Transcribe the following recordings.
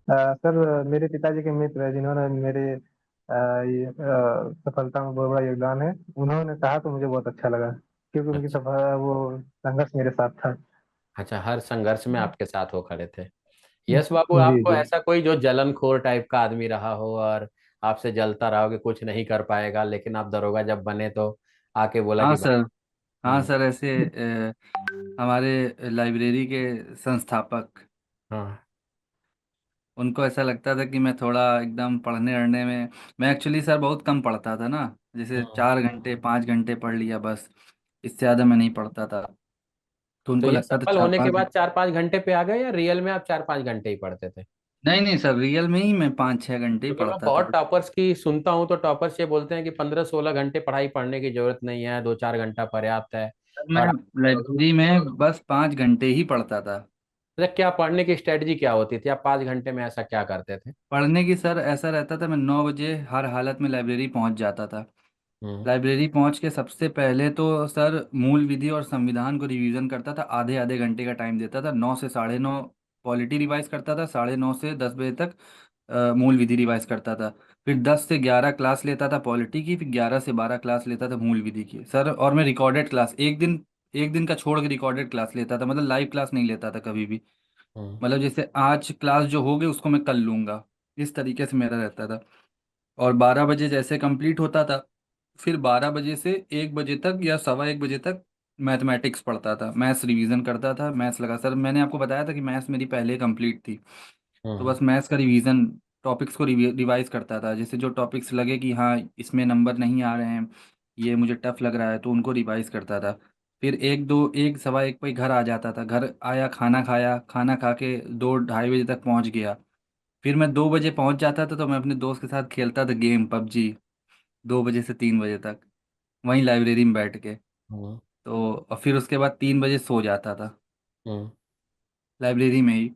Sir, मेरे पिताजी के मित्र है जिन्होंने मेरे ये सफलता में बहुत बड़ा योगदान है। उन्होंने कहा तो मुझे बहुत अच्छा लगा, क्योंकि उनकी अच्छा। सफल वो संघर्ष मेरे साथ था। अच्छा, हर संघर्ष में आपके साथ वो खड़े थे। यस बाबू, जी आपको जी। ऐसा कोई जो जलनखोर टाइप का आदमी रहा हो और आपसे जलता रहा हो कि कुछ नहीं कर पाएगा, लेकिन आप दरोगा जब बने तो आके बोला हाँ कि भाई। सर। हाँ हम्म। सर, ऐसे हमारे लाइब्रेरी के संस्थापक, हाँ। उनको ऐसा लगता था कि मैं थोड़ा एकदम पढ़ने अढ़ने में, मैं एक्चुअली सर बहुत कम पढ़ता था ना। जैसे हम्म। 4 घंटे 5 घंटे पढ़ लिया बस, इससे ज़्यादा मैं नहीं पढ़ता था। तो तो उनको ये लगता था सफल चार होने के पाँच बाद 4-5 घंटे पे आ गए, या रियल में आप 4-5 घंटे ही पढ़ते थे? नहीं नहीं सर, रियल में ही मैं 5-6 घंटे ही क्योंकि मैं पढ़ता बहुत था। टॉपर्स की सुनता हूँ, तो टॉपर्स ये बोलते हैं कि 15-16 घंटे पढ़ाई पढ़ने की जरूरत नहीं है, 2-4 घंटा पर्याप्त है। मैं और आप, लाइब्रेरी में बस 5 घंटे ही पढ़ता था। मतलब क्या पढ़ने की स्ट्रेटजी क्या होती थी? आप 5 घंटे में ऐसा क्या करते थे? पढ़ने की सर ऐसा रहता था, मैं 9 बजे हर हालत में लाइब्रेरी पहुंच जाता था। हम्म। लाइब्रेरी पहुंच के सबसे पहले तो सर मूल विधि और संविधान को रिवीजन करता था। आधे आधे घंटे का टाइम देता था। 9 से 9:30 पॉलिटी रिवाइज करता था। 9:30 से 10 बजे तक मूल विधि रिवाइज करता था। फिर 10 से 11 क्लास लेता था पॉलिटी की। फिर 11 से 12 क्लास लेता था मूल विधि की सर। और मैं रिकॉर्डेड क्लास एक दिन का छोड़ के रिकॉर्डेड क्लास लेता था, मतलब लाइव क्लास नहीं लेता था कभी भी। हम्म। मतलब जैसे आज क्लास जो होगी उसको मैं कल लूंगा, इस तरीके से मेरा रहता था। और 12 बजे जैसे कंप्लीट होता था, फिर 12 बजे से 1 बजे तक या सवा 1 बजे तक मैथमेटिक्स पढ़ता था, मैथ्स रिवीजन करता था। मैथ्स लगा सर, मैंने आपको बताया था कि मैथ्स मेरी पहले कंप्लीट थी। तो हम्म। बस मैथ्स का रिवीजन, टॉपिक्स को रिवाइज करता था। जैसे जो टॉपिक्स लगे कि हाँ इसमें नंबर नहीं आ रहे हैं, ये मुझे टफ लग रहा है, तो उनको रिवाइज करता था। फिर 1 सवा 1 पे घर आ जाता था। घर आया, खाना खाया, खाना खा के 2 ढाई बजे तक पहुंच गया। फिर मैं 2 बजे पहुंच जाता था, तो मैं अपने दोस्त के साथ खेलता था गेम पबजी, 2 बजे से 3 बजे तक वहीं लाइब्रेरी में बैठ के। हम्म। तो और फिर उसके बाद 3 बजे सो जाता था हम्म। लाइब्रेरी में ही।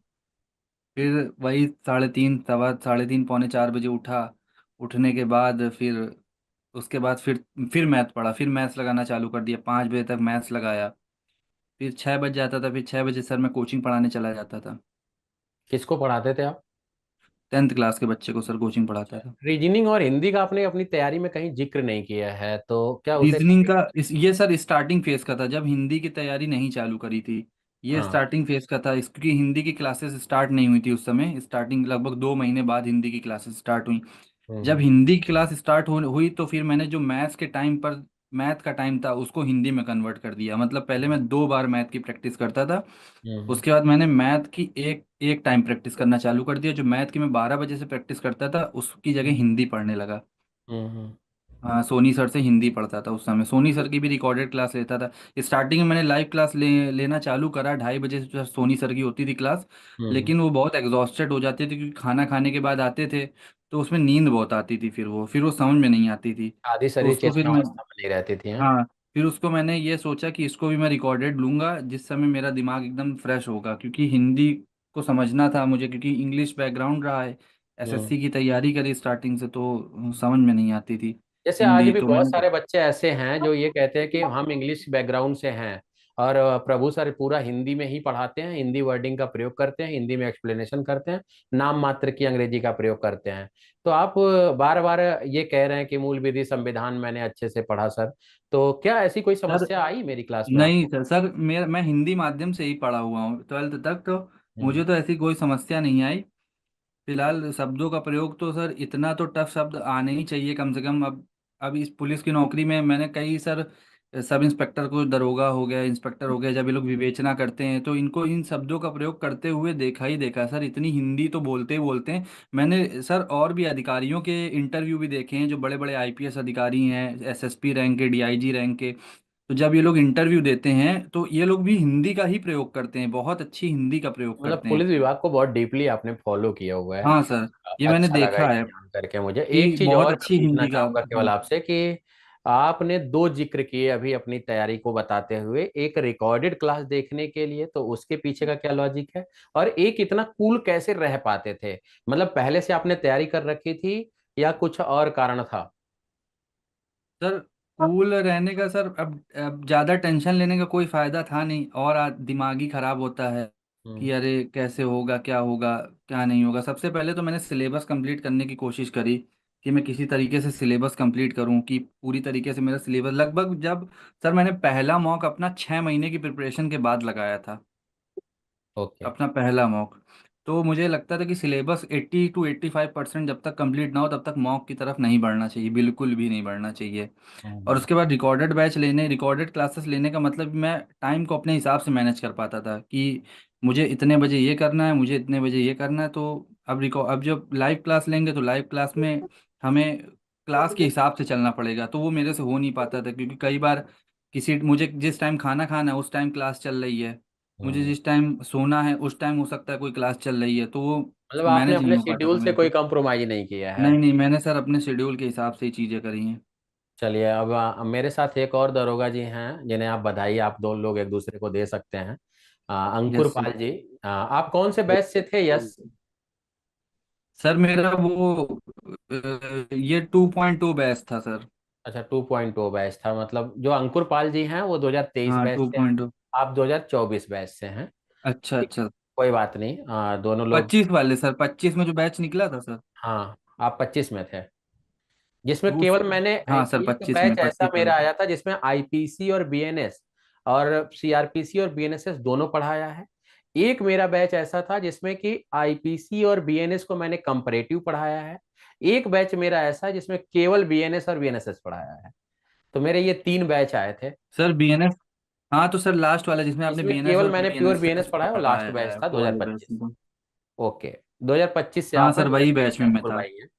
फिर वही 3:30 पौने 4 बजे उठा। उठने के बाद फिर उसके बाद फिर मैथ पढ़ा। फिर मैथ्स लगाना चालू कर दिया, 5 बजे तक मैथ्स लगाया। फिर 6 बज जाता था। फिर 6 बजे सर मैं कोचिंग पढ़ाने चला जाता था। किसको पढ़ाते थे आप? 10th क्लास के बच्चे को सर कोचिंग पढ़ाता था। रीजनिंग और हिंदी का आपने अपनी तैयारी में कहीं जिक्र नहीं किया है, तो क्या उसे? रीजनिंग का ये सर स्टार्टिंग फेज का था, जब हिंदी की तैयारी नहीं चालू करी थी। ये हाँ। स्टार्टिंग फेज का था क्योंकि हिंदी की क्लासेस स्टार्ट नहीं हुई थी उस समय। स्टार्टिंग लगभग 2 महीने बाद हिंदी की क्लासेस स्टार्ट हुई। जब हम्म। हिंदी की क्लास स्टार्ट हुई तो फिर मैंने जो मैथ्स के टाइम पर मैथ का टाइम था उसको हिंदी में कन्वर्ट कर दिया। मतलब पहले मैं 2 बार मैथ की प्रैक्टिस करता था। हम्म। उसके बाद मैंने मैथ की एक एक टाइम प्रैक्टिस करना चालू कर दिया। जो मैथ की मैं 12 बजे से प्रैक्टिस करता था उसकी जगह हिंदी पढ़ने लगा। हम्म। हाँ, सोनी सर से हिंदी पढ़ता था उस समय। सोनी सर की भी रिकॉर्डेड क्लास लेता था। स्टार्टिंग में मैंने लाइव क्लास लेना चालू करा 2:30 बजे से, जो सोनी सर की होती थी क्लास। हम्म। लेकिन वो बहुत एग्जॉस्टेड हो जाते थे, क्योंकि खाना खाने के बाद आते थे तो उसमें नींद बहुत आती थी। फिर वो समझ में नहीं आती थी। आधी तो शरीर उसको फिर मैं, चेतनावस्था में नहीं रहती थी, हाँ? हाँ, फिर उसको मैंने ये सोचा कि इसको भी मैं रिकॉर्डेड लूंगा, जिस समय मेरा दिमाग एकदम फ्रेश होगा। क्योंकि हिंदी को समझना था मुझे, क्योंकि इंग्लिश बैकग्राउंड रहा है। हम्म। एसएससी की तैयारी करी स्टार्टिंग से, तो समझ में नहीं आती थी जैसे आज हिंदी, भी तो बहुत मैंने। सारे बच्चे ऐसे हैं जो ये कहते हैं कि हम इंग्लिश बैकग्राउंड से हैं, और प्रभु सर पूरा हिंदी में ही पढ़ाते हैं, हिंदी वर्डिंग का प्रयोग करते हैं, हिंदी में एक्सप्लेनेशन करते हैं, नाम मात्र की अंग्रेजी का प्रयोग करते हैं। तो आप बार बार ये कह रहे हैं कि मूल विधि संविधान मैंने अच्छे से पढ़ा सर, तो क्या ऐसी कोई सर समस्या आई मेरी क्लास में नहीं आपको? सर, मैं हिंदी माध्यम से ही पढ़ा हुआ हूँ 12th तक। तो हम्म। मुझे तो ऐसी कोई समस्या नहीं आई। फिलहाल शब्दों का प्रयोग तो सर, इतना तो टफ शब्द आने ही चाहिए कम से कम। अब इस पुलिस की नौकरी में मैंने कई सर, सब इंस्पेक्टर को, दरोगा हो गया, इंस्पेक्टर हो गया, जब ये लोग विवेचना करते हैं तो इनको इन शब्दों का प्रयोग करते हुए देखा ही देखा सर। इतनी हिंदी तो बोलते ही बोलते हैं। मैंने सर और भी अधिकारियों के इंटरव्यू भी देखे हैं, जो बड़े बड़े आईपीएस अधिकारी हैं, एसएसपी रैंक के, डीआईजी रैंक के। तो जब ये लोग इंटरव्यू देते हैं तो ये लोग भी हिंदी का ही प्रयोग करते हैं, बहुत अच्छी हिंदी का प्रयोग मतलब करते हैं। पुलिस विभाग को बहुत डीपली आपने फॉलो किया हुआ है। हाँ सर, ये मैंने अच्छा लगा देखा ये है जान करके मुझे। एक कि चीज बहुत और मैं अच्छी पूछना हिंदी का। चाहूंगा केवल हाँ आपसे कि आपने दो जिक्र किए अभी अपनी तैयारी को बताते हुए, एक रिकॉर्डेड क्लास देखने के लिए, तो उसके पीछे का क्या लॉजिक है? और एक इतना कूल कैसे रह पाते थे? मतलब पहले से आपने तैयारी कर रखी थी या कुछ और कारण था? सर, कूल रहने का सर, अब ज़्यादा टेंशन लेने का कोई फायदा था नहीं, और दिमाग ही खराब होता है। हम्म। कि अरे कैसे होगा, क्या होगा, क्या नहीं होगा। सबसे पहले तो मैंने सिलेबस कंप्लीट करने की कोशिश करी कि मैं किसी तरीके से सिलेबस कंप्लीट करूं, कि पूरी तरीके से मेरा सिलेबस लगभग जब सर मैंने पहला मॉक अपना 6 महीने की प्रिपरेशन के बाद लगाया था, ओके। अपना पहला मॉक। तो मुझे लगता था कि सिलेबस 80 to 85% जब तक कंप्लीट ना हो तब तक मॉक की तरफ नहीं बढ़ना चाहिए, बिल्कुल भी नहीं बढ़ना चाहिए। और हम्म। उसके बाद रिकॉर्डेड क्लासेस लेने का मतलब मैं टाइम को अपने हिसाब से मैनेज कर पाता था कि मुझे इतने बजे ये करना है, मुझे इतने बजे ये करना है। तो अब जब लाइव क्लास लेंगे तो लाइव क्लास में हमें क्लास के हिसाब से चलना पड़ेगा, तो वो मेरे से हो नहीं पाता था, क्योंकि कई बार किसी मुझे जिस टाइम खाना खाना है उस टाइम क्लास चल रही है, मुझे हम्म। जिस टाइम सोना है उस टाइम हो सकता है कोई क्लास चल रही है, तो वो मतलब आपने मैनेज नहीं अपने हो पाता था शेड्यूल से मेरे कोई से। कॉम्प्रोमाइज नहीं किया है। नहीं नहीं, मैंने सर अपने शेड्यूल के हिसाब से ही चीज़ें करी हैं। चलिए, अब मेरे साथ एक और दरोगा जी हैं जिन्हें आप बधाई आप दो लोग एक दूसरे को दे सकते हैं। अंकुर यस सर। पाल जी, आप कौन से बैच से थे? यस। सर मेरा वो ये 2.2 बैच था सर। अच्छा, 2.0 बैच था। मतलब जो अंकुर पाल जी हैं वो 2023 हाँ, बैच टू से हैं। पॉइंट टू आप 2024 बैच से हैं। अच्छा ठीक, अच्छा। कोई बात नहीं, दोनों लोग। 25 वाले सर, 25 में जो बैच निकला था सर। हाँ, आप 25 में थे, जिसमें उस केवल मैंने हाँ सर, एक 25 में, बैच ऐसा 25 वाले। मेरा आया था जिसमें आईपीसी और बीएनएस और सीआरपीसी और बीएनएसएस दोनों पढ़ाया है। एक मेरा बैच ऐसा था जिसमें कि आईपीसी और बीएनएस को मैंने कंपैरेटिव पढ़ाया है। एक बैच मेरा ऐसा है जिसमें केवल बीएनएस और बीएनएसएस पढ़ाया है। तो मेरे ये 3 बैच आए थे। सर बीएनएस, हाँ तो सर लास्ट वाला जिसमें आपने इसमें बीएनएस केवल और मैंने प्योर बीएनएस बीएनएसएस पढ़ाया और लास्ट पढ़ाया बैच है था वो वाले बैच 2025। में तो। ओके, 2025 से हाँ आप हैं, सर, वही 2023 बैच से में मैं अंकुर था। भाई हैं।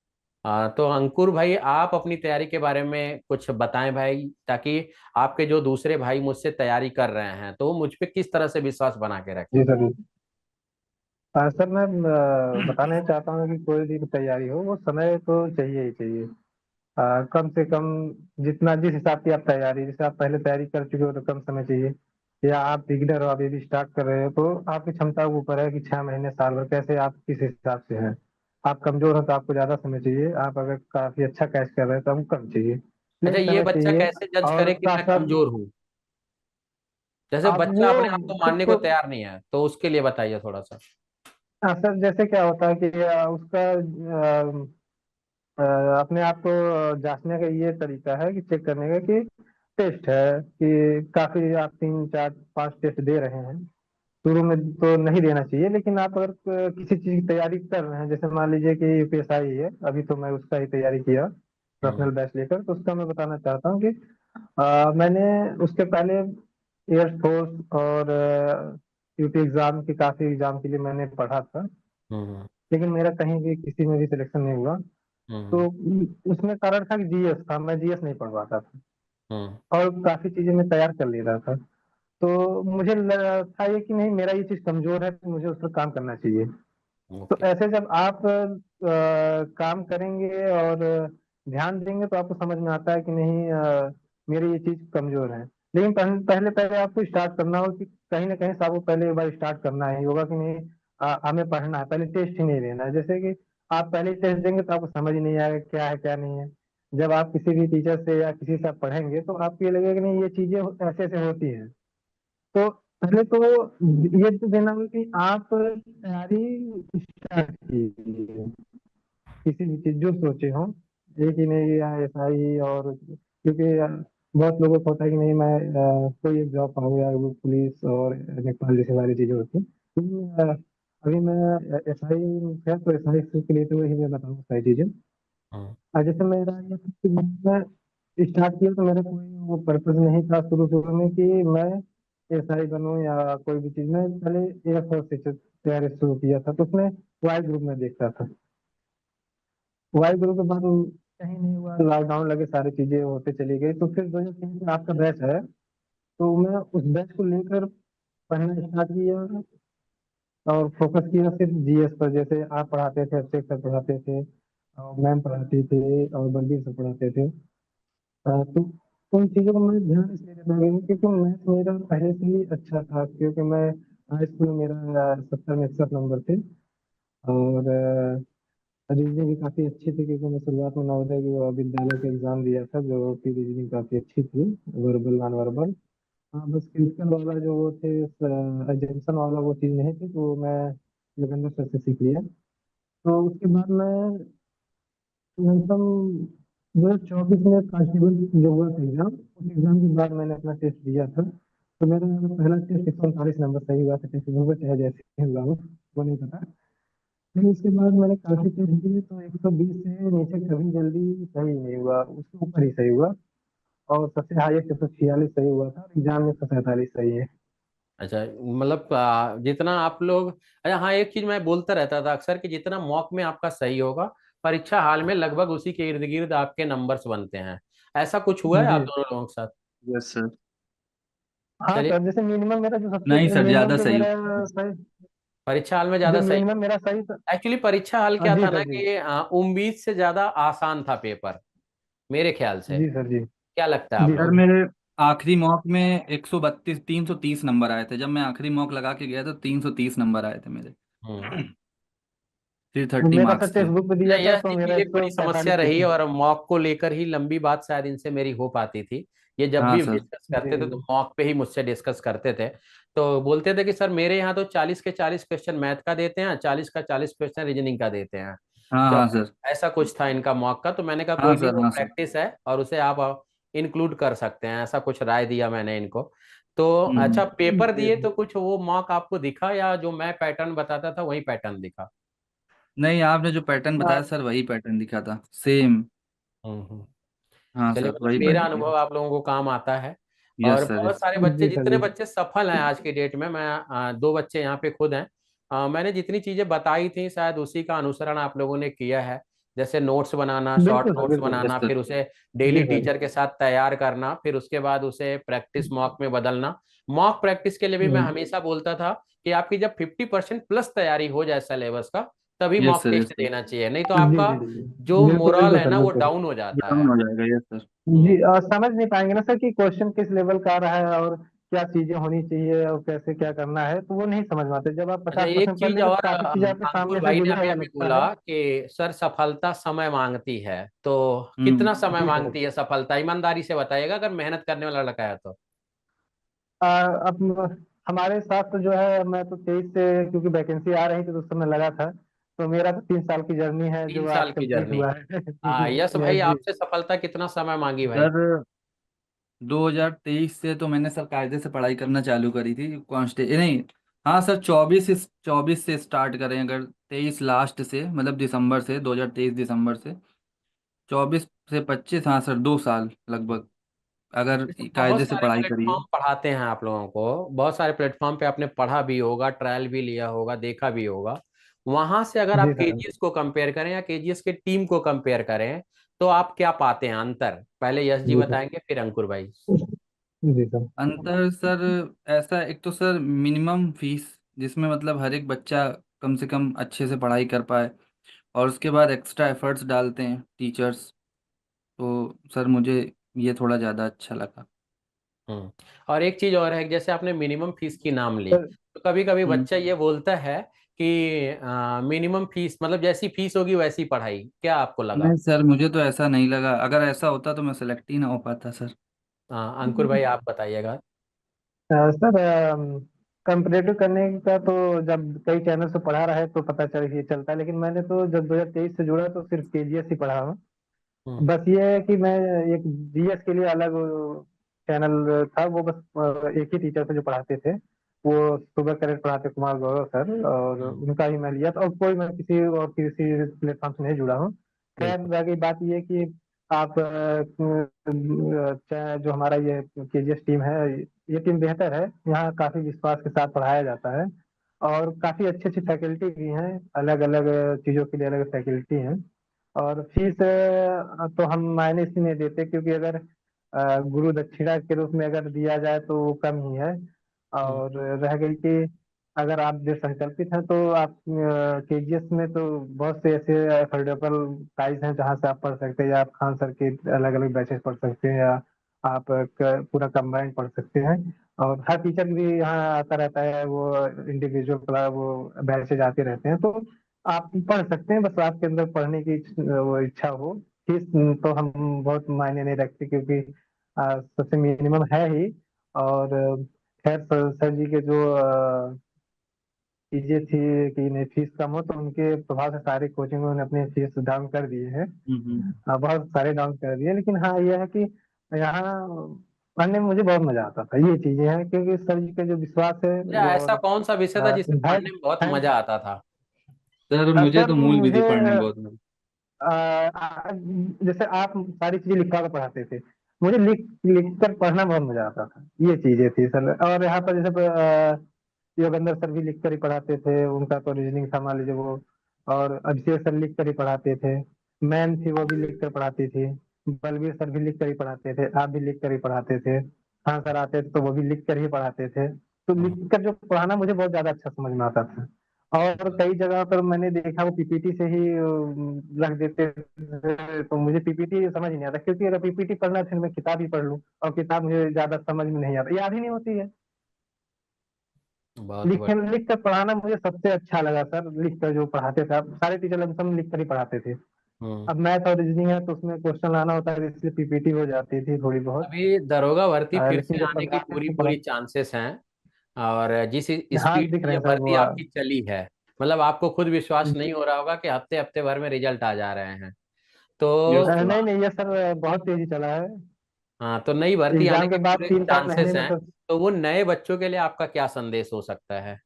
तो अंकुर भाई, आप अपनी तैयारी के बारे में कुछ बताएं भाई, ताकि आपके जो दूसरे भाई मुझसे तैयारी कर रहे हैं तो वो मुझ पे किस तरह से विश्वास बना के रखें। जी सर जी। सर मैं बताना ही चाहता हूँ कि कोई भी तैयारी हो वो समय तो चाहिए ही चाहिए। कम से कम जितना जिस हिसाब की आप तैयारी, जैसे आप पहले तैयारी कर चुके हो तो कम समय चाहिए, या आप बिगिनर हो, आप ये भी स्टार्ट कर रहे हो, तो आपकी क्षमता के ऊपर है कि 6 महीने साल भर कैसे आप किस हिसाब से हैं। आप कमजोर हो तो आपको ज्यादा समय चाहिए, आप अगर काफी अच्छा कैच कर रहे हो तो आपको कम चाहिए, अच्छा, लेकिन ये समय बच्चा चाहिए। कैसे जज और करे कि साथ मैं साथ कमजोर हूँ? जैसे आप बच्चा वो अपने आप को खुद मानने को को तैयार नहीं है, तो उसके लिए बताइए थोड़ा सा। सर जैसे क्या होता है कि उसका अ, अपने आप को जांचने का ये तरीका है कि चेक करने का कि टेस्ट है कि काफी आप 3 4 5 टेस्ट दे रहे हैं। शुरू में तो नहीं देना चाहिए, लेकिन आप अगर किसी चीज की तैयारी कर रहे हैं, जैसे मान लीजिए कि यूपीएसआई है, अभी तो मैं उसका ही तैयारी किया हम्म। पर्सनल बैच लेकर, तो उसका मैं बताना चाहता हूँ कि मैंने उसके पहले एयरफोर्स और यूपी एग्जाम की, काफी एग्जाम के लिए मैंने पढ़ा था, हम्म। लेकिन मेरा कहीं भी किसी में भी सिलेक्शन नहीं हुआ। हम्म। तो उसमें कारण था कि जीएस था, मैं जीएस नहीं पढ़ पाता था हम्म। और काफी चीजें मैं तैयार कर ले रहा था। तो मुझे था ये कि नहीं, मेरा ये चीज कमजोर है तो मुझे उस पर काम करना चाहिए। तो ओके। ऐसे जब आप काम करेंगे और ध्यान देंगे तो आपको समझ में आता है कि नहीं, मेरी ये चीज कमजोर है। लेकिन पहले पहले आपको स्टार्ट करना होगा कि कहीं ना कहीं से आपको पहले एक बार स्टार्ट करना ही होगा कि नहीं, हमें पढ़ना है, पहले टेस्ट ही नहीं देना है। जैसे कि आप पहले टेस्ट देंगे तो आपको समझ ही नहीं आएगा क्या है क्या नहीं है। जब आप किसी भी टीचर से या किसी से आप पढ़ेंगे तो आपको ये लगेगा कि नहीं, ये चीजें ऐसे ऐसे होती हैं। तो पहले तो ये तो देना होगा कि आप तैयारी स्टार्ट कीजिए, किसी भी चीज जो सोचे हो, एक ही नहीं या ऐसा ही। और क्योंकि बहुत लोगों को होता है कि नहीं, मैं कोई एक जॉब पाऊँ, या वो पुलिस और नेपाल जैसे सारी चीजें होती हैं। क्योंकि अभी मैं एस आई है, तो एस आई के लिए तो वही मैं बताऊँ सारी चीजें। हम्म। जैसे मेरा ये मैं स्टार्ट किया तो मेरा कोई वो पर्पज नहीं था शुरू शुरू में कि मैं एसआई बनूं या कोई भी चीज। मैं पहले एयरफोर्स से तैयारी शुरू किया था, तो उसमें वाई ग्रुप में देखता था। वाई ग्रुप के बाद कहीं नहीं हुआ, लॉकडाउन लगे, सारी चीजें होते चली गई। तो फिर 2003 से आपका बैच है, तो मैं उस बैच को लेकर पढ़ना स्टार्ट किया और फोकस किया सिर्फ जीएस पर। जैसे आप पढ़ाते थे, अभिषेक सर पढ़ाते थे, और मैम पढ़ाती थे, और बलबीर सर पढ़ाते थे। तो उन चीज़ों को मैं ध्यान इसलिए देता हूँ क्योंकि मैथ मेरा पहले से ही अच्छा था, क्योंकि मैं हाई स्कूल में मेरा 70 में 61 नंबर थे। और रीजनिंग भी काफ़ी अच्छी थी, क्योंकि मैं शुरुआत में नवोदय विद्यालय का एग्जाम दिया था, जो कि रीजनिंग काफ़ी अच्छी थी, वर्बल नॉन वर्बल। हाँ, बस क्रिटिकल वाला जो वो थे, एग्जाम्पशन वाला वो चीज़ नहीं थी, तो मैं योगेंद्र सर से सीख लिया। तो उसके बाद मैं लगभग 2024 में कांस्टेबल जो हुआ था एग्जाम, उस एग्जाम के बाद मैंने अपना टेस्ट दिया था। तो मेरा पहला टेस्ट 139 नंबर सही हुआ था, टेस्ट नंबर चाहे जैसे ही हुआ हो वो नहीं पता। फिर उसके बाद मैंने काफी टेस्ट दिए, तो 120 से नीचे कभी जल्दी सही नहीं हुआ, उसके ऊपर ही सही हुआ। और सबसे हाईएस्ट 146 सही हुआ था, और एग्जाम में 147 सही है। अच्छा, मतलब जितना आप लोग, अच्छा हाँ, एक चीज मैं बोलता रहता था अक्सर कि जितना मॉक में आपका सही होगा, परीक्षा हाल में लगभग उसी के इर्द गिर्द आपके नंबर्स बनते हैं। ऐसा कुछ हुआ है आप जी। दोनों लोगों के साथ? Yes sir. हाँ चलिए। सर, जैसे मिनिमम मेरा जो नहीं सबसे सर, मिनिमम ज्यादा जो सही मेरा हुआ। सही, परीक्षा हाल में जो ज्यादा सही? मिनिमम मेरा सही एक्चुअली परीक्षा हाल क्या जी था ना सर जी। कि उम्मीद से ज्यादा आसान था पेपर, मेरे ख्याल से। जी सर जी। क्या लगता है आप जी सर लोग? सर। मेरे आखिरी मॉक में 132 330 नंबर आए थे। जब मैं आखिरी मॉक लगा के गया तो 330 नंबर आए थे मेरे। हम्म। 330 मेरा सर मार्क्स थे। टेक्स्ट बुक पे दिया नहीं, था यह तो चीज मेरा एक बड़ी समस्या 145 रही, क्वेश्चन। और मॉक को लेकर ही लंबी बात शायद इनसे मेरी हो पाती थी। ये जब हाँ भी सर। डिस्कस जी करते थे तो मॉक पे ही मुझसे डिस्कस करते थे। तो बोलते थे कि सर मेरे यहाँ तो 40 के 40 क्वेश्चन मैथ का देते हैं, 40 का 40 क्वेश्चन रीजनिंग का देते हैं। हाँ तो हाँ सर। ऐसा कुछ था इनका मॉक का, तो मैंने कहा हाँ कोई नहीं, सर। वो हाँ सर। प्रैक्टिस है और उसे आप इंक्लूड कर सकते हैं, ऐसा कुछ राय दिया मैंने इनको। तो अच्छा, पेपर जी। दिए तो कुछ वो मॉक आपको दिखा, या जो मैं पैटर्न बताता था वही पैटर्न दिखा? नहीं, आपने जो पैटर्न बताया हाँ, सर वही पैटर्न दिखा था, सेम। हम्म। हाँ चलिए, सर, मतलब वही मेरा पैटर्न दिखा। अनुभव आप लोगों को काम आता है। और यस सर, बहुत यस। सारे बच्चे, जी सर जितने जी। बच्चे सफल हैं आज की डेट में, मैं दो बच्चे यहाँ पे खुद हैं। मैंने जितनी चीजें बताई थी शायद उसी का अनुसरण आप लोगों ने किया है। जैसे नोट्स बनाना, शॉर्ट बिल्कुल सर नोट्स बिल्कुल। बनाना, यस सर। फिर उसे डेली जी सर। टीचर के साथ तैयार करना, फिर उसके बाद उसे प्रैक्टिस मॉक में बदलना। मॉक प्रैक्टिस के लिए भी मैं हम्म, हमेशा बोलता था कि आपकी जब 50% प्लस तैयारी हो जाए सिलेबस का, तभी yes mock sir, yes test sir. देना चाहिए, नहीं तो जी आपका जी जी जी। जो बिल्कुल मोरल बिल्कुल है सर ना वो बिल्कुल। डाउन हो जाता है। डाउन हो जाएगा, यस सर। जी, हम्म। समझ नहीं पाएंगे ना सर कि क्वेश्चन किस लेवल का आ रहा है, और क्या चीजें होनी चाहिए, और कैसे क्या करना है, तो वो नहीं समझ में आते। जब आप अच्छा, पचास एक परसेंट पढ़ चीज लेते तो और, काफी चीजें आपके अंकुर सामने से भाई ने गुजरा अभी हुआ अभी लगता बोला है। कि सर सफलता समय मांगती है, तो हम्म। कितना समय जी सर। मांगती है सफलता? ईमानदारी से बताइएगा, अगर मेहनत करने वाला लड़का है तो। अब हमारे साथ तो जो है, मैं तो 23 से, क्योंकि वैकेंसी आ रही थी तो उस समय लगा था। तो मेरा तो 3 साल की जर्नी है तीन जो आज साल की कंप्लीट जर्नी। हुआ है। यस यस भाई, जी। आपसे सफलता कितना समय मांगी भाई? सर 2023 से तो मैंने सर कायदे से पढ़ाई करना चालू करी थी, कांस्टे नहीं। हाँ सर, 24 से स्टार्ट करें अगर, 23 लास्ट से, मतलब दिसंबर से, 2023 दिसंबर से 24 से 25, हाँ सर, 2 साल लगभग, अगर जैसे कायदे बहुत से सारे पढ़ाई करी है। प्लेटफॉर्म पढ़ाते हैं आप लोगों को, बहुत सारे प्लेटफॉर्म पे आपने पढ़ा भी होगा, ट्रायल भी लिया होगा, देखा भी होगा। वहां से अगर जी आप सर। केजीएस को कंपेयर करें या केजीएस के टीम को कंपेयर करें, तो आप क्या पाते हैं अंतर? पहले यश जी जी सर। बताएंगे, फिर अंकुर भाई। जी सर। अंतर सर, ऐसा एक तो सर मिनिमम फीस, जिसमें मतलब हर एक बच्चा कम से कम अच्छे से पढ़ाई कर पाए, और उसके बाद एक्स्ट्रा एफर्ट्स डालते हैं टीचर्स। तो सर मुझे ये थोड़ा ज़्यादा अच्छा लगा। हम्म। और एक चीज और है, जैसे आपने मिनिमम फीस की नाम ली, तो कभी कभी हम्म। बच्चा ये बोलता है कि मिनिमम फीस मतलब जैसी फीस होगी वैसी पढ़ाई, क्या आपको लगा? नहीं सर, मुझे तो ऐसा नहीं लगा। अगर ऐसा होता तो मैं सेलेक्ट ही ना हो पाता सर। अंकुर भाई आप बताइएगा। सर, कंपैरेटिव करने का तो जब कई चैनल से पढ़ा रहा है तो पता चलता है, लेकिन मैंने तो जब 2023 से जुड़ा तो सिर्फ केजीएस ही पढ़ा हूँ। हम्म। बस ये है कि मैं एक जीएस के लिए अलग चैनल था, वो बस एक ही टीचर थे जो पढ़ाते थे। वो सुबह करेक्ट पढ़ाते, कुमार गौरव सर, और हम्म। उनका ही मैं लिया था, और कोई मैं किसी प्लेटफॉर्म से नहीं जुड़ा हूँ। खैर, बिल्कुल। बाकी बात ये है कि आप चाहे जो हमारा ये केजीएस टीम है, ये टीम बेहतर है। यहाँ काफी विश्वास के साथ पढ़ाया जाता है, और काफी अच्छी अच्छी फैकल्टी भी हैं। अलग अलग चीजों के लिए अलग फैकल्टी हैं। और फीस तो हम मायने इसलिए नहीं देते, क्योंकि अगर गुरु दक्षिणा के रूप में अगर दिया जाए तो वो कम ही है। हम्म। और रह गई कि अगर आप जो संकल्पित हैं तो आप केजीएस में तो बहुत से ऐसे अफोर्डेबल प्राइस हैं जहाँ से आप पढ़ सकते हैं, या आप खान सर के अलग अलग बैचेस पढ़ सकते हैं, या आप पूरा कंबाइंड पढ़ सकते हैं। और हर टीचर भी यहाँ आता रहता है, वो इंडिविजुअल वो बैचेज आते रहते हैं, तो आप पढ़ सकते हैं, बस आपके अंदर पढ़ने की वो इच्छा हो। फीस तो हम बहुत मायने नहीं रखते, क्योंकि सबसे मिनिमम है ही। और खैर सर जी के जो चीजें थी कि नहीं फीस कम हो, तो उनके प्रभाव से सारे कोचिंगों ने अपने फीस डाउन कर दिए हैं। बहुत सारे डाउन कर दिए, लेकिन हाँ यह है कि यहाँ पढ़ने में मुझे बहुत मजा आता था। ये चीजें हैं क्योंकि सर जी का जो विश्वास है या वो, ऐसा और कौन सा विषय था जिसे धैर्य पढ़ने में बहुत धैर्य- मजा आता था? सर मुझे सर तो मूल विधि मुझे पढ़ने में बहुत मजा। जैसे आप सारी चीजें लिखवा कर पढ़ाते थे, मुझे लिख लिख कर पढ़ना बहुत मजा आता था। ये चीजें थी सर। और यहाँ पर जैसे योगेंद्र सर भी लिख कर ही पढ़ाते थे, उनका तो रीजनिंग था मान लीजिए वो। और अभिषेक सर लिख कर ही पढ़ाते थे। मैम थी वो भी लिख कर पढ़ाती थी। बलबीर सर भी लिख कर ही पढ़ाते थे, आप भी लिख कर ही पढ़ाते थे। हाँ सर आते थे तो वो भी लिख कर ही पढ़ाते थे। तो लिख कर जो पढ़ाना मुझे बहुत ज्यादा अच्छा समझ में आता था। और कई जगह पर मैंने देखा वो पीपीटी से ही रख देते थे, तो मुझे पीपीटी समझ ही नहीं आता, क्योंकि अगर पीपीटी पढ़ना है, फिर मैं किताब ही पढ़ लूँ, और किताब मुझे ज्यादा समझ में नहीं आता, याद ही नहीं होती है। बहुत बढ़िया। लिख कर पढ़ाना मुझे सबसे अच्छा लगा सर। लिख कर जो पढ़ाते थे, अब सारे टीचर लमसम लिख कर ही पढ़ाते थे। हम्म। अब मैथ और रीजनिंग है तो उसमें क्वेश्चन लाना होता है, इसलिए पीपीटी हो जाती थी थोड़ी बहुत। अभी दरोगा भर्ती फिर लेकिन से जब आने की समझाते पूरी थे पूरी पढ़ा। चांसेस हैं। और जिस हाँ स्पीड दिख से रहे ये हैं सर वो भर्ती आपकी चली है, मतलब आपको खुद विश्वास नहीं हो रहा होगा कि हफ्ते हफ्ते भर में रिजल्ट आ जा रहे हैं। यस तो सर। नहीं नहीं, ये सर बहुत तेजी चला है। हाँ, तो नई भर्ती आने एग्जाम के के बाद पूरे 3-4 महीने चांसेस में हैं। तो तो वो नए बच्चों के लिए आपका क्या संदेश हो सकता है?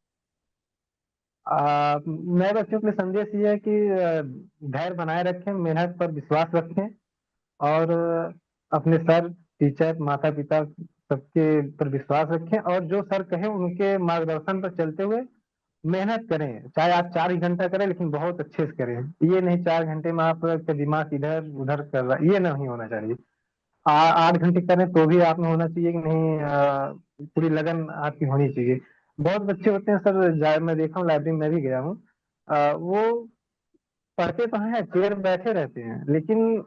नए बच्चों के लिए संदेश ये है कि धैर्य बनाए रखें, मेहनत पर विश्वास रखें, और अपने सर, टीचर, माता पिता सबके पर विश्वास रखें, और जो सर कहें उनके मार्गदर्शन पर चलते हुए मेहनत करें। चाहे आप 4 ही घंटा करें, लेकिन बहुत अच्छे से करें। ये नहीं 4 घंटे में आपका दिमाग इधर उधर कर रहा है, ये नहीं होना चाहिए। 8 घंटे करें तो भी आप में होना चाहिए कि नहीं, पूरी लगन आपकी होनी चाहिए। बहुत बच्चे होते हैं सर, मैं देखा हूँ, लाइब्रेरी में भी गया हूँ। वो पढ़ते तो हैं, चेयर बैठे रहते हैं, लेकिन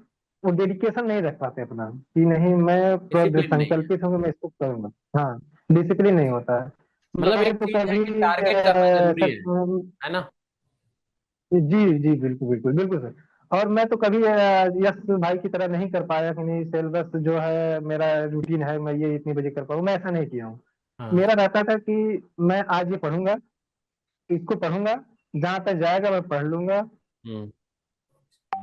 वो डेडिकेशन नहीं रख पाते अपना, कि नहीं मैं पूरा दृढ़ डिसिप्लिन नहीं है। संकल्पित हूँ कि मैं इसको करूंगा। हाँ, डिसिप्लिन नहीं होता है। मतलब मैं एक तो चीज है कभी कि टारगेट करना जरूरी है ना? जी जी, बिल्कुल बिल्कुल बिल्कुल सर। और मैं तो कभी यश भाई की तरह नहीं कर पाया कि नहीं सिलेबस जो है मेरा रूटीन है, मैं ये इतनी बजे कर पाऊँ, मैं ऐसा नहीं किया हूँ। हाँ। मेरा रहता था कि मैं आज ये पढ़ूंगा, इसको पढ़ूंगा, जहां तक जाएगा मैं पढ़ लूंगा। हम्म।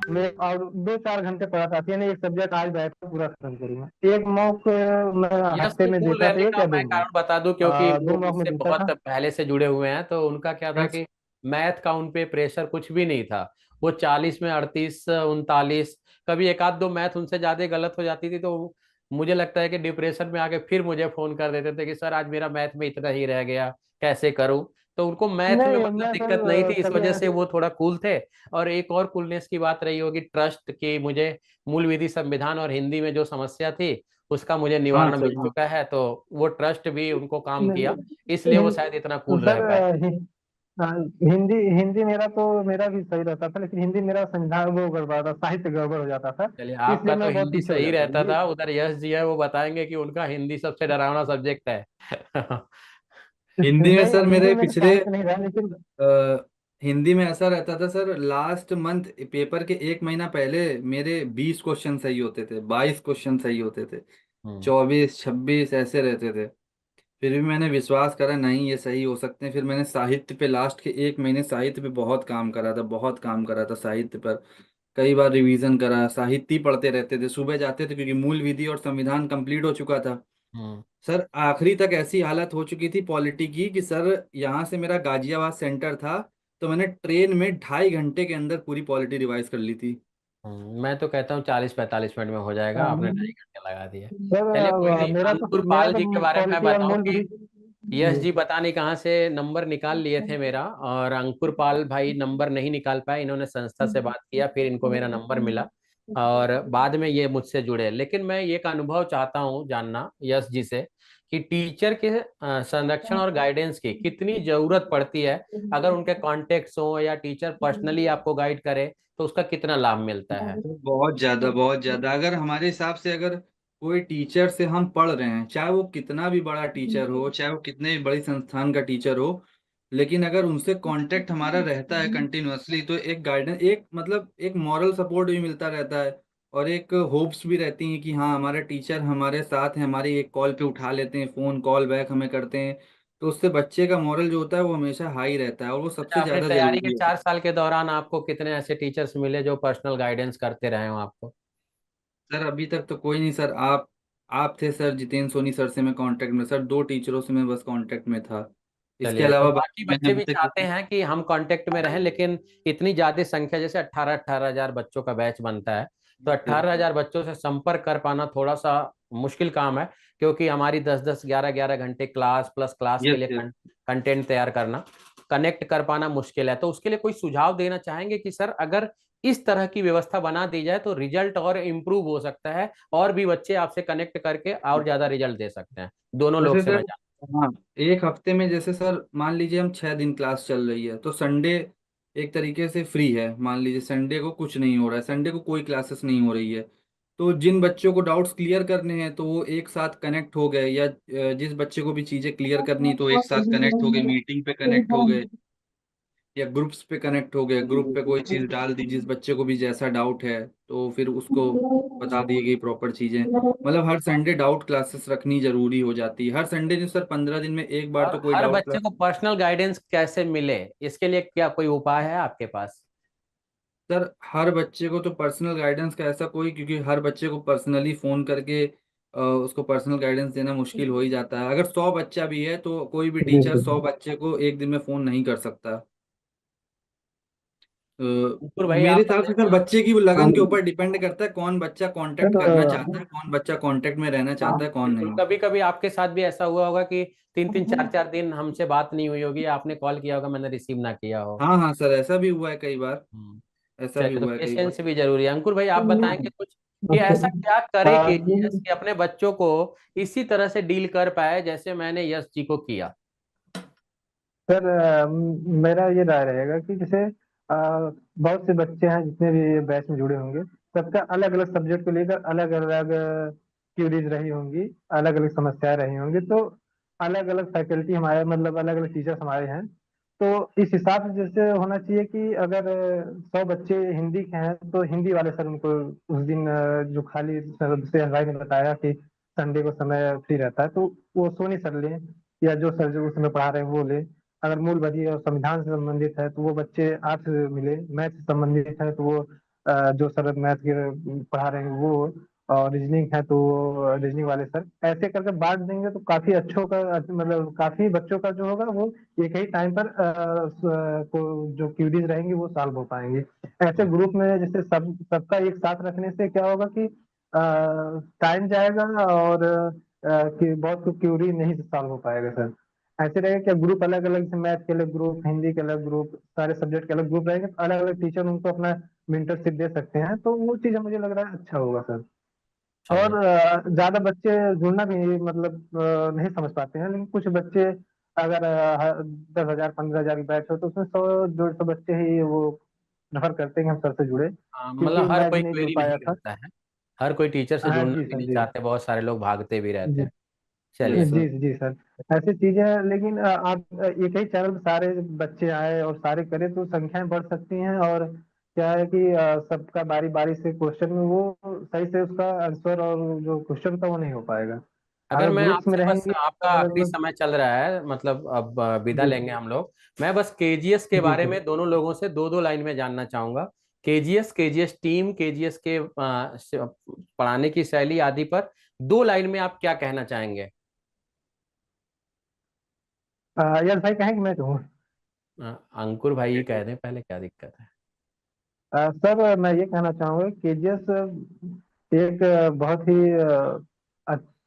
मैं और 2-4 घंटे पढ़ा था, यानी एक सब्जेक्ट आज बैठ कर पूरा खत्म करूंगा। एक मॉक मैं यश हफ्ते में स्कूल देता था, रहने एक का या मैं दो कारण मॉक बता दूं, क्योंकि वो 2 मॉक में मुझसे देता बहुत था। पहले से जुड़े हुए हैं। तो उनका क्या था कि मैथ का उन पे प्रेशर कुछ भी नहीं था। वो 40 में 38 39, कभी एक आध दो मैथ उनसे ज्यादा गलत हो जाती थी, तो मुझे लगता है कि डिप्रेशन में आके फिर मुझे फोन कर देते थे कि सर आज मेरा मैथ में इतना ही रह गया, कैसे करूं। तो उनको मैथ में नहीं मतलब मैं दिक्कत नहीं थी, सर इस कभी वजह से वो थोड़ा कूल थे। और एक और कूलनेस की बात रही होगी ट्रस्ट की। मुझे मूल विधि, संविधान और हिंदी में जो समस्या थी उसका मुझे हाँ निवारण सर। मिल हाँ चुका है। तो वो ट्रस्ट भी उनको काम किया, इसलिए वो शायद इतना नहीं, कूल रह सर पाए। हिंदी हिंदी मेरा भी सही रहता था, लेकिन हिंदी मेरा संविधान वो गड़बड़ था, साहित्य गड़बड़ हो जाता था, चलिए, इसलिए आपका तो मैं बहुत हिंदी पीछे हो सही जाता था रहता ये। था। उधर यश जी है, वो बताएंगे कि उनका हिंदी सबसे डरावना सब्जेक्ट है। हिंदी में नहीं सर हिंदी मेरे में पिछले साहित्य नहीं रहा, लेकिन हिंदी में ऐसा रहता था सर, लास्ट मंथ पेपर के एक महीना पहले मेरे 20 क्वेश्चन सही होते थे, 22 क्वेश्चन सही होते थे, हम्म। 24 26 ऐसे रहते थे। फिर भी मैंने विश्वास करा नहीं ये सही हो सकते हैं। फिर मैंने साहित्य पे लास्ट के एक महीने साहित्य पे बहुत काम करा था, बहुत काम करा था साहित्य पर। कई बार रिवीजन करा, साहित्य ही पढ़ते रहते थे, सुबह जाते थे क्योंकि मूल विधि और संविधान कंप्लीट हो चुका था। हम्म। सर आखिरी तक ऐसी हालत हो चुकी थी पॉलिटी की कि सर यहाँ से मेरा गाजियाबाद सेंटर था, तो मैंने ट्रेन में 2.5 घंटे के अंदर पूरी पॉलिटी रिवाइज कर ली थी। मैं तो कहता हूँ 40 45 मिनट में हो जाएगा, आपने 2.5 घंटे लगा दिए। सर चलिए कोई नहीं, मेरा अंकुर तो पाल जी के बारे में मैं पॉलिटी और बताऊं मूल कि विधि यश जी। जी पता नहीं कहाँ से नंबर निकाल लिए थे मेरा, और अंकुर पाल भाई नंबर नहीं निकाल पाए। इन्होंने संस्था से बात किया, फिर इनको मेरा नंबर मिला और बाद में ये मुझसे जुड़े। लेकिन मैं एक अनुभव चाहता हूँ जानना यश जी से कि टीचर के संरक्षण और गाइडेंस की कितनी जरूरत पड़ती है। अगर उनके कॉन्टेक्ट्स हो या टीचर पर्सनली आपको गाइड करे तो उसका कितना लाभ मिलता है? बहुत ज्यादा, बहुत ज्यादा। अगर हमारे हिसाब से अगर कोई टीचर से हम पढ़ रहे हैं, चाहे वो कितना भी बड़ा टीचर हो, चाहे वो कितने भी बड़ी संस्थान का टीचर हो, लेकिन अगर उनसे कांटेक्ट हमारा रहता है कंटिन्यूअसली, तो एक गाइडेंस, एक मतलब एक मॉरल सपोर्ट भी मिलता रहता है। और एक होप्स भी रहती हैं कि हाँ हमारे टीचर हमारे साथ हैं, हमारी एक कॉल पे उठा लेते हैं फ़ोन, कॉल बैक हमें करते हैं। तो उससे बच्चे का मॉरल जो होता है वो हमेशा हाई रहता है, और वो अच्छा, सबसे अपनी ज़्यादा तैयारी के ज़रूरी है। 4 साल के दौरान आपको कितने ऐसे टीचर्स मिले जो पर्सनल गाइडेंस करते रहे हो आपको? सर अभी तक तो कोई नहीं सर। आप थे सर, जितेंद्र सोनी सर से मैं कांटेक्ट में, सर 2 टीचरों से मैं बस कांटेक्ट में था। इसके चलिए, तो अलावा बाकी बाकी मैंने बच्चे अभी भी तक चाहते किसी। हैं कि हम कांटेक्ट में रहें, लेकिन इतनी ज्यादा संख्या, जैसे 18,000 बच्चों का बैच बनता है, तो जी सर। 18,000 बच्चों से संपर्क कर पाना थोड़ा सा मुश्किल काम है। क्योंकि हमारी 10-10, 11-11 घंटे क्लास प्लस क्लास के यस लिए यस। कंटेंट तैयार करना, कनेक्ट कर पाना मुश्किल है। तो उसके लिए कोई सुझाव देना चाहेंगे कि सर अगर इस तरह की व्यवस्था बना दी जाए तो रिजल्ट और इम्प्रूव हो सकता है, और भी बच्चे आपसे कनेक्ट करके और ज्यादा रिजल्ट दे सकते हैं? दोनों लोग जैसे से मैं सर, जानता हाँ, एक हफ्ते में जैसे सर मान लीजिए हम 6 दिन क्लास चल रही है, तो संडे एक तरीके से फ्री है। मान लीजिए संडे को कुछ नहीं हो रहा है, संडे को कोई क्लासेस नहीं हो रही है, तो जिन बच्चों को डाउट्स क्लियर करने हैं तो वो एक साथ कनेक्ट हो गए, या जिस बच्चे को भी चीज़ें क्लियर करनी तो एक साथ कनेक्ट हो गए, मीटिंग पे कनेक्ट हो गए, या ग्रुप्स पे कनेक्ट हो गए, ग्रुप पे कोई चीज़ डाल दी जिस बच्चे को भी जैसा डाउट है, तो फिर उसको बता दी गई प्रॉपर चीज़ें। मतलब हर संडे डाउट क्लासेस रखनी जरूरी हो जाती है। हर संडे नहीं सर, 15 दिन में एक बार और तो कोई हर डाउट बच्चे क्लास। को पर्सनल गाइडेंस कैसे मिले, इसके लिए क्या कोई उपाय है आपके पास? सर हर बच्चे को तो पर्सनल गाइडेंस का ऐसा कोई, क्योंकि हर बच्चे को पर्सनली फ़ोन करके उसको पर्सनल गाइडेंस देना मुश्किल हो ही जाता है। अगर 100 बच्चा भी है तो कोई भी जी टीचर जी। 100 बच्चे को एक दिन में फ़ोन नहीं कर सकता। अ, अंकुर भाई, मेरे आप हिसाब से सर बताइए। बच्चे की वो हाँ लगन के ऊपर डिपेंड करता है, कौन बच्चा कांटेक्ट करना चाहता सर। है, कौन बच्चा कांटेक्ट में रहना चाहता है, कौन बिल्कुल, नहीं। कभी कभी आपके साथ भी ऐसा हुआ होगा कि 3-3, 4-4 दिन हमसे बात नहीं हुई होगी, आपने कॉल किया होगा, मैंने रिसीव ना किया हो। हाँ हाँ सर, ऐसा भी हुआ है कई बार। हम्म। ऐसा भी चलिए, तो हुआ है कई बार। पेशेंस भी जरूरी है। अंकुर भाई, आप बताएं कि कुछ कि ऐसा क्या करे कि यश कि अपने बच्चों को इसी तरह से डील कर पाए जैसे मैंने यश जी को किया। सर, मेरा ये राय रहेगा कि जैसे बहुत से बच्चे हैं जितने भी बैच में जुड़े होंगे, सबका अलग अलग सब्जेक्ट को लेकर अलग अलग क्यूरीज रही होंगी, अलग अलग समस्याएं रही होंगी। तो अलग अलग फैकल्टी हमारे, मतलब अलग अलग टीचर्स हमारे हैं। तो इस हिसाब से जैसे होना चाहिए कि अगर 100 बच्चे हिंदी के हैं तो हिंदी वाले सर उनको उस दिन जो खाली सर से भाई ने बताया कि संडे को समय फ्री रहता है, तो वो सोनी सर लें, या जो सर जो उस समय पढ़ा रहे हैं वो लें। अगर मूलवादी और संविधान से संबंधित है तो वो बच्चे आर्ट्स से मिले, मैथ से संबंधित है तो वो जो सर मैथ के पढ़ा रहे हैं वो, और रीजनिंग है तो वो रीजनिंग वाले सर। ऐसे करके बांट देंगे तो काफी अच्छों का, मतलब काफी बच्चों का जो होगा वो एक ही टाइम पर को जो क्यूरीज रहेंगी वो सॉल्व हो पाएंगी। ऐसे ग्रुप में जैसे सबका एक साथ रखने से क्या होगा कि टाइम जाएगा, और कि बहुत क्यूरी नहीं सॉल्व हो पाएगा सर। ऐसे रहेगा क्या, ग्रुप अलग अलग, जैसे मैथ के अलग ग्रुप, हिंदी के अलग ग्रुप, सारे सब्जेक्ट के अलग ग्रुप रहेंगे, तो अलग अलग टीचर उनको अपना मेंटरशिप दे सकते हैं, तो वो चीज़ मुझे लग रहा है अच्छा होगा सर। चलिए। और ज्यादा बच्चे जुड़ना भी मतलब नहीं समझ पाते हैं, लेकिन कुछ बच्चे अगर 10,000 15,000 की बैच हो तो उसमें 100 150 बच्चे ही वो रेफर करते हैं कि हम सर से जुड़े, हाँ, क्योंकि मतलब हर मैं भी कोई नहीं जुड़ क्वेरी पाया नहीं था। करता है, हर कोई टीचर से हाँ जुड़ना जी भी सर, नहीं जी चाहते, बहुत सारे लोग भागते भी रहते जी। हैं। चलिए। Yes sir. जी जी सर। ऐसी चीजें हैं, लेकिन आप एक ही चैनल पे सारे बच्चे आए और सारे करें तो संख्याएं बढ़ सकती हैं। और क्या है कि सबका बारी बारी से क्वेश्चन में वो सही से उसका आंसर और जो क्वेश्चन था वो नहीं हो पाएगा। अगर अगर मैं ग्रुप्स में आपसे बस, रहेंगे आपका अलग आखिरी अलग। समय चल रहा है, मतलब अब विदा जी लेंगे हम लोग, मैं बस केजीएस के जी बारे सर। में दोनों लोगों से दो दो लाइन में जानना चाहूंगा। केजीएस, केजीएस टीम, केजीएस के पढ़ाने की शैली आदि पर 2 लाइन में आप क्या कहना चाहेंगे? यस भाई, कहेंगे मैं कहूँ। अंकुर भाई ही कह दें पहले, क्या दिक्कत है? सर, मैं ये कहना चाहूँगा कि केजीएस एक बहुत ही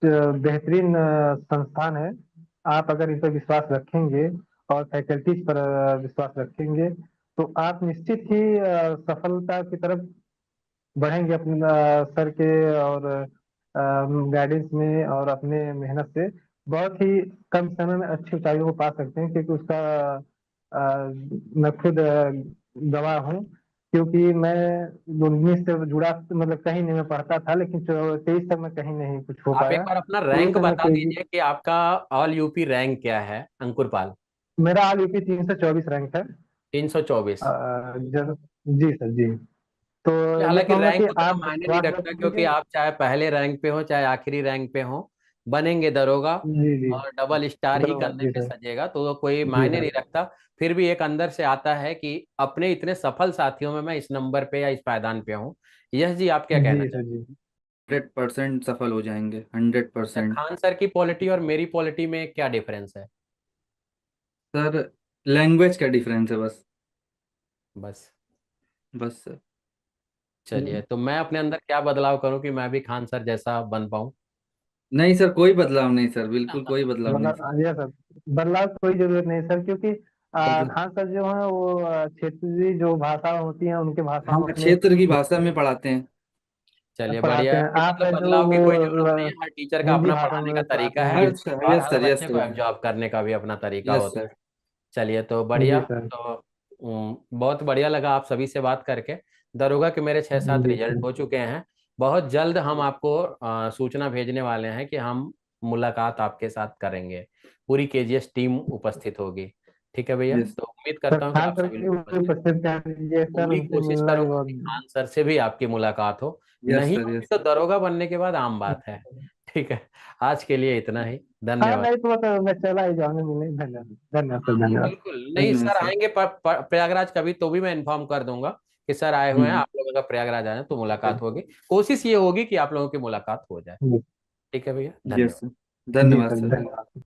बेहतरीन संस्थान है। आप अगर इस पर विश्वास रखेंगे और फैकल्टीज पर विश्वास रखेंगे तो आप निश्चित ही सफलता की तरफ बढ़ेंगे अपने सर के और गाइडेंस में, और अपने मेहनत से बहुत ही कम समय में अच्छी ऊंचाइयों को पा सकते हैं। क्योंकि उसका मैं खुद गवाह हूँ, क्योंकि मैं 19 से जुड़ा, मतलब कहीं नहीं मैं पढ़ता था, लेकिन 23 तक मैं कहीं नहीं कुछ हो आप एक पाया। बार अपना तो उस रैंक समय बता के दीजिए कि आपका ऑल यूपी रैंक क्या है, अंकुर पाल? मेरा आल यूपी 324 रैंक है। 324। जी सर, जी। तो ये हालांकि कहूंगा रैंक कि उतना आप मायने नहीं बात रखता, क्योंकि रखिए। आप चाहे पहले रैंक पे हो चाहे आखिरी रैंक पे हो, बनेंगे दरोगा जी जी। और डबल स्टार ही धन्यवाद कंधे जी पे सर। सजेगा, तो कोई जी मायने सर। नहीं रखता। फिर भी एक अंदर से आता है कि अपने इतने सफल साथियों में मैं इस नंबर पे या इस पायदान पे हूँ। यश जी, आप क्या कहना जी सर। चाहेंगे? जी 100% सफल हो जाएंगे, हंड्रेड अच्छा, परसेंट खान सर की पॉलिटी और मेरी पॉलिटी में क्या डिफरेंस है? सर लैंग्वेज का डिफरेंस है बस। बस। बस सर। चलिए, तो मैं अपने अंदर क्या बदलाव करूं कि मैं भी खान सर जैसा बन पाऊं? नहीं सर, कोई बदलाव नहीं सर, बिल्कुल कोई बदलाव नहीं सर। मतलब ये सर, बदलाव की कोई जरूरत नहीं सर, क्योंकि बदलाव, खान सर जो है वो क्षेत्रीय जो भाषा होती है उनके भाषा हाँ में अपने क्षेत्र की भाषा में पढ़ाते हैं। चलिए, बढ़िया पढ़ाते है। हैं। तो आप मतलब है जो बदलाव की वो कोई जरूरत नहीं है, हर टीचर का हिंदी अपना भाषा पढ़ाने का में तरीका पढ़ाते हैं। है जी और यस हर सर, यस बच्चे को सर। एब्जॉर्ब करने का भी अपना तरीका यस होता है। सर। चलिए, तो जी बढ़िया। सर। तो बहुत बढ़िया लगा आप सभी से बात करके। दरोगा के मेरे 6-7 जी रिजल्ट सर। हो चुके हैं। बहुत जल्द हम आपको सूचना भेजने वाले हैं कि हम मुलाकात आपके साथ करेंगे। पूरी केजीएस टीम उपस्थित होगी। ठीक है भैया, यस। तो उम्मीद सर करता हूँ कि खान आप सर सभी की लोग उपस्थित। उपस्थित कर दीजिए सर, पूरी उनसे कोशिश मिलना भी करूंगा कि बहुत। खान सर से भी आपकी मुलाकात हो। यस नहीं सर। होगी यस तो सर। दरोगा बनने के बाद आम बात है। ठीक है। आज के लिए इतना ही। हाँ धन्यवाद। नहीं तो बस मैं चला ही जाऊंगा मिलने। धन्यवाद धन्यवाद हाँ सर, हाँ, धन्यवाद। बिल्कुल नहीं, धन्यवाद सर सर। आएंगे प्रयागराज कभी तो भी मैं इन्फॉर्म कर दूंगा कि सर आए हुए हैं, हम्म। आप लोगों का प्रयागराज आए हैं तो मुलाकात होगी। कोशिश ये होगी कि आप लोगों की मुलाकात हो जाए। ठीक है भैया, यस धन्यवाद। सर। जी धन्यवाद सर, सर। धन्यवाद।